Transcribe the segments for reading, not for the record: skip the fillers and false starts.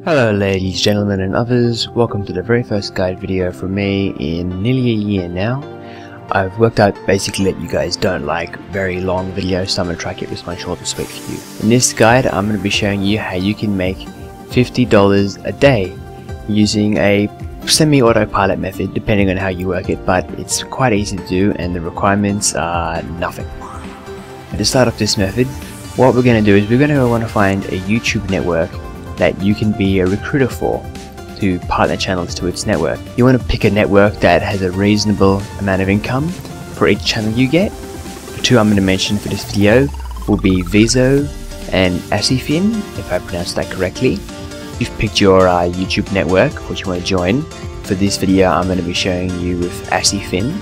Hello ladies, gentlemen and others, welcome to the very first guide video from me in nearly a year now. I've worked out basically that you guys don't like very long videos, so I'm going to try to keep this one short and sweet for you. In this guide I'm going to be showing you how you can make $50 a day using a semi-autopilot method depending on how you work it, but it's quite easy to do and the requirements are nothing. And to start off this method, what we're going to do is we're going to want to find a YouTube network that you can be a recruiter for to partner channels to its network. You want to pick a network that has a reasonable amount of income for each channel you get. The two I'm going to mention for this video will be Viso and Asifin, if I pronounced that correctly. You've picked your YouTube network which you want to join. For this video I'm going to be showing you with Asifin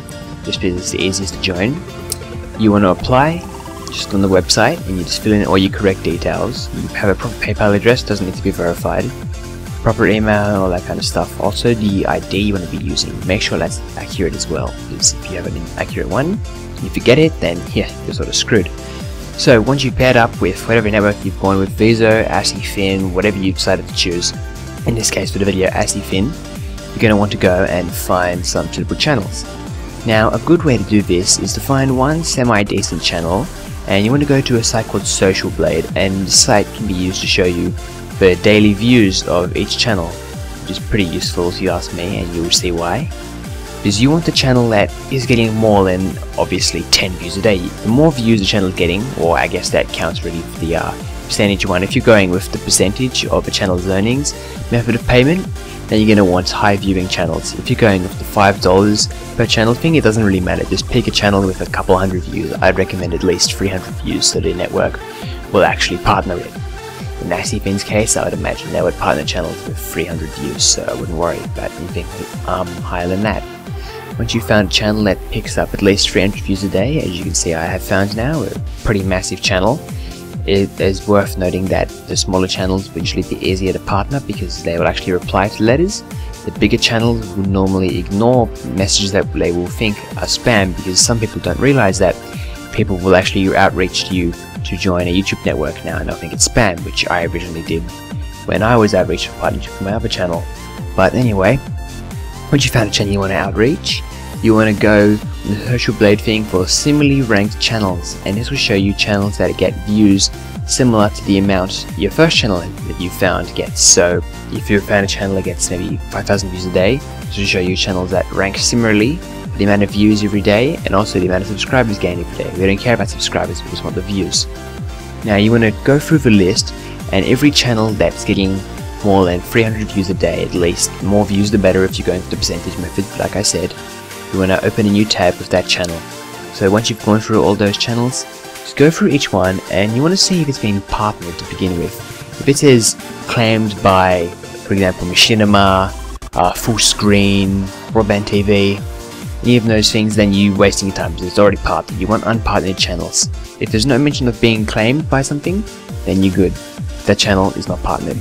just because it's the easiest to join. You want to apply just on the website and you just fill in all your correct details. You have a proper PayPal address, doesn't need to be verified, proper email, all that kind of stuff. Also the ID you want to be using, make sure that's accurate as well, because if you have an inaccurate one, you forget it, then yeah, you're sort of screwed. So once you've paired up with whatever network you've gone with, Viso, Asifin, whatever you decided to choose, in this case for the video Asifin, you're going to want to go and find some suitable channels. Now a good way to do this is to find one semi-decent channel, and you want to go to a site called Social Blade, and the site can be used to show you the daily views of each channel, which is pretty useful if you ask me, and you'll see why. Because you want the channel that is getting more than obviously 10 views a day. The more views the channel is getting, or I guess that counts really for the percentage one. If you're going with the percentage of a channel's earnings method of payment, then you're going to want high viewing channels. If you're going with the $5 per channel thing, it doesn't really matter. Just pick a channel with a couple hundred views. I'd recommend at least 300 views so the network will actually partner it. In Asifin's case, I would imagine they would partner channels with 300 views, so I wouldn't worry about anything higher than that. Once you've found a channel that picks up at least 300 views a day, as you can see I have found now, a pretty massive channel. It is worth noting that the smaller channels will usually be easier to partner because they will actually reply to letters. The bigger channels will normally ignore messages that they will think are spam, because some people don't realize that people will actually outreach to you to join a YouTube network now and they'll think it's spam, which I originally did when I was outreached for partnership for my other channel. But anyway, once you found a channel you want to outreach, you want to go in the Social Blade thing for similarly ranked channels, and this will show you channels that get views similar to the amount your first channel that you found gets. So if you found a channel that gets maybe 5,000 views a day, this will show you channels that rank similarly, the amount of views every day and also the amount of subscribers gained every day. We don't care about subscribers, we just want the views. Now you want to go through the list, and every channel that's getting more than 300 views a day, at least, more views the better if you're going to the percentage method, like I said, you want to open a new tab with that channel. So once you've gone through all those channels, just go through each one and you want to see if it's been partnered to begin with. If it says claimed by, for example, Machinima, Full Screen, Broadband TV, any of those things, then you're wasting your time because it's already partnered. You want unpartnered channels. If there's no mention of being claimed by something, then you're good. That channel is not partnered.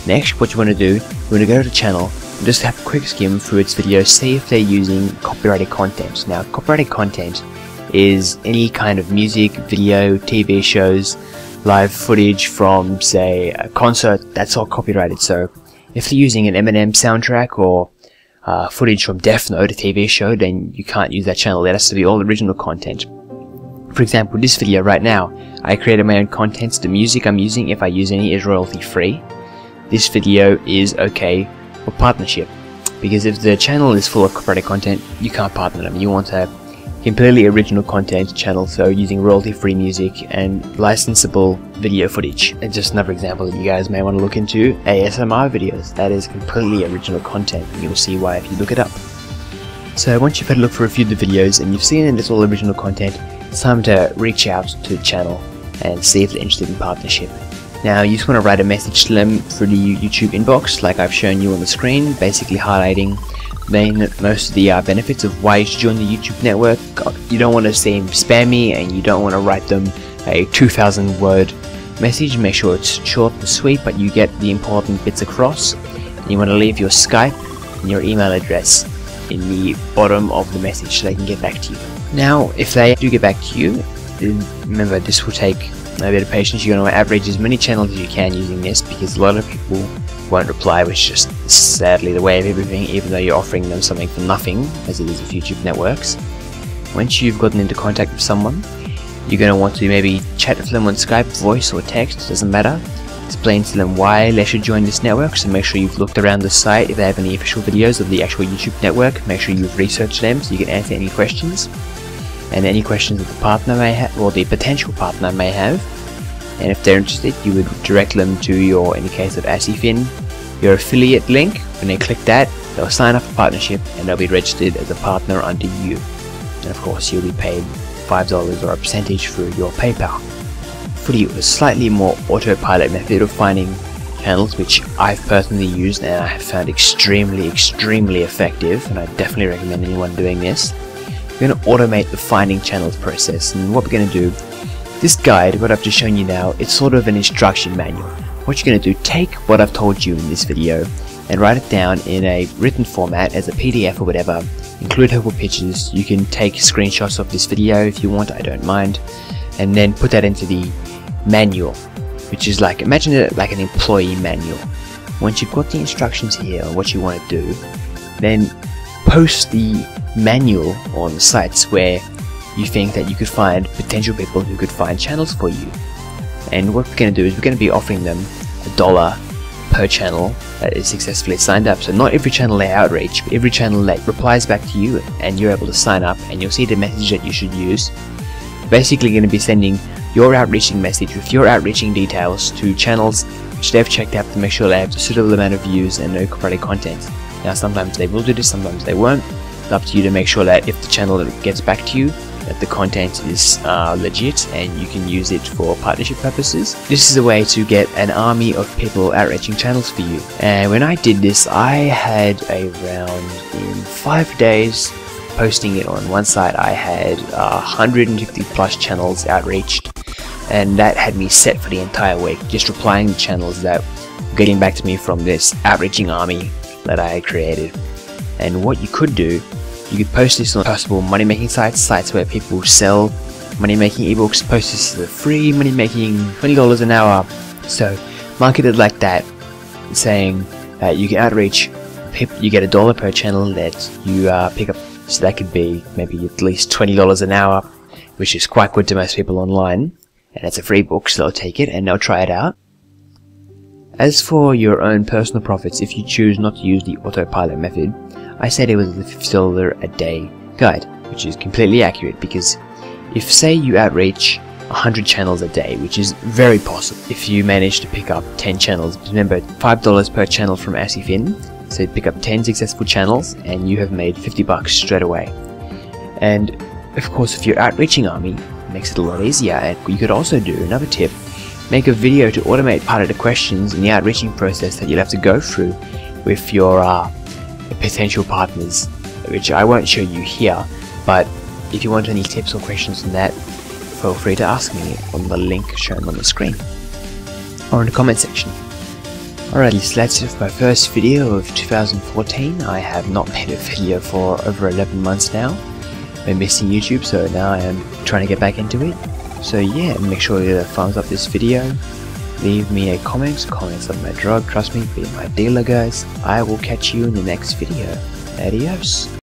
Next, what you want to do, you want to go to the channel and just have a quick skim through its videos, see if they're using copyrighted content. Now, copyrighted content is any kind of music, video, TV shows, live footage from, say, a concert, that's all copyrighted. So if they're using an Eminem soundtrack or footage from Death Note, a TV show, then you can't use that channel. That has to be all original content. For example, this video right now, I created my own content. The music I'm using, if I use any, is royalty free. This video is okay for partnership, because if the channel is full of copyrighted content, you can't partner them. You want a completely original content channel, so using royalty free music and licensable video footage. And just another example that you guys may want to look into, ASMR videos. That is completely original content, and you'll see why if you look it up. So once you've had a look for a few of the videos and you've seen that it's all original content, it's time to reach out to the channel and see if they're interested in partnership. Now you just want to write a message to them through the YouTube inbox like I've shown you on the screen, basically highlighting most of the benefits of why you should join the YouTube network. You don't want to seem spammy and you don't want to write them a 2,000 word message. Make sure it's short and sweet, but you get the important bits across. And you want to leave your Skype and your email address in the bottom of the message so they can get back to you. Now if they do get back to you, remember this will take a bit of patience. You're going to average as many channels as you can using this, because a lot of people won't reply, which is just sadly the way of everything, even though you're offering them something for nothing, as it is with YouTube networks. Once you've gotten into contact with someone, you're going to want to maybe chat with them on Skype, voice or text, doesn't matter. Explain to them why they should join this network, so make sure you've looked around the site. If they have any official videos of the actual YouTube network, make sure you've researched them so you can answer any questions. And any questions that the partner may have, or the potential partner may have. And if they're interested, you would direct them to your, in the case of AsiFin, your affiliate link. When they click that, they'll sign up for partnership and they'll be registered as a partner under you. And of course, you'll be paid $5 or a percentage through your PayPal. For the slightly more autopilot method of finding channels, which I've personally used and I have found extremely effective, and I definitely recommend anyone doing this. We're going to automate the finding channels process, and what we're going to do, this guide, what I've just shown you now, it's sort of an instruction manual. What you're going to do, take what I've told you in this video and write it down in a written format as a PDF or whatever, include helpful pictures. You can take screenshots of this video if you want, I don't mind, and then put that into the manual, which is like, imagine it like an employee manual. Once you've got the instructions here on what you want to do, then post the manual on sites where you think that you could find potential people who could find channels for you. And what we're going to do is we're going to be offering them $1 per channel that is successfully signed up. So not every channel they outreach, but every channel that replies back to you and you're able to sign up, and you'll see the message that you should use. Basically going to be sending your outreaching message with your outreaching details to channels which they've checked out to make sure they have a suitable amount of views and no copyrighted content. Now sometimes they will do this, sometimes they won't. It's up to you to make sure that if the channel gets back to you, that the content is legit and you can use it for partnership purposes. This is a way to get an army of people outreaching channels for you. And when I did this, I had around, in 5 days posting it on one site, I had 150 plus channels outreached, and that had me set for the entire week, just replying to channels that were getting back to me from this outreaching army that I had created. And what you could do, you could post this on possible money making sites where people sell money making ebooks. Post this as a free money making $20 an hour. So market it like that, saying that you can outreach people, you get $1 per channel that you pick up. So that could be maybe at least $20 an hour, which is quite good to most people online. And it's a free book, so they'll take it and they'll try it out. As for your own personal profits, if you choose not to use the autopilot method, I said it was a $50 a day guide, which is completely accurate, because if say you outreach 100 channels a day, which is very possible, if you manage to pick up 10 channels, remember $5 per channel from AsiFin, so you pick up 10 successful channels and you have made $50 straight away. And of course, if you're outreaching army, it makes it a lot easier. And you could also do another tip, make a video to automate part of the questions in the outreaching process that you'll have to go through with your potential partners, which I won't show you here, but if you want any tips or questions on that, feel free to ask me on the link shown on the screen or in the comment section. Alrighty, so that's it for my first video of 2014. I have not made a video for over 11 months now. Been missing YouTube, so now I am trying to get back into it. So yeah, make sure you thumbs up this video, leave me a comment. Comments are my drug, trust me, be my dealer guys. I will catch you in the next video. Adios.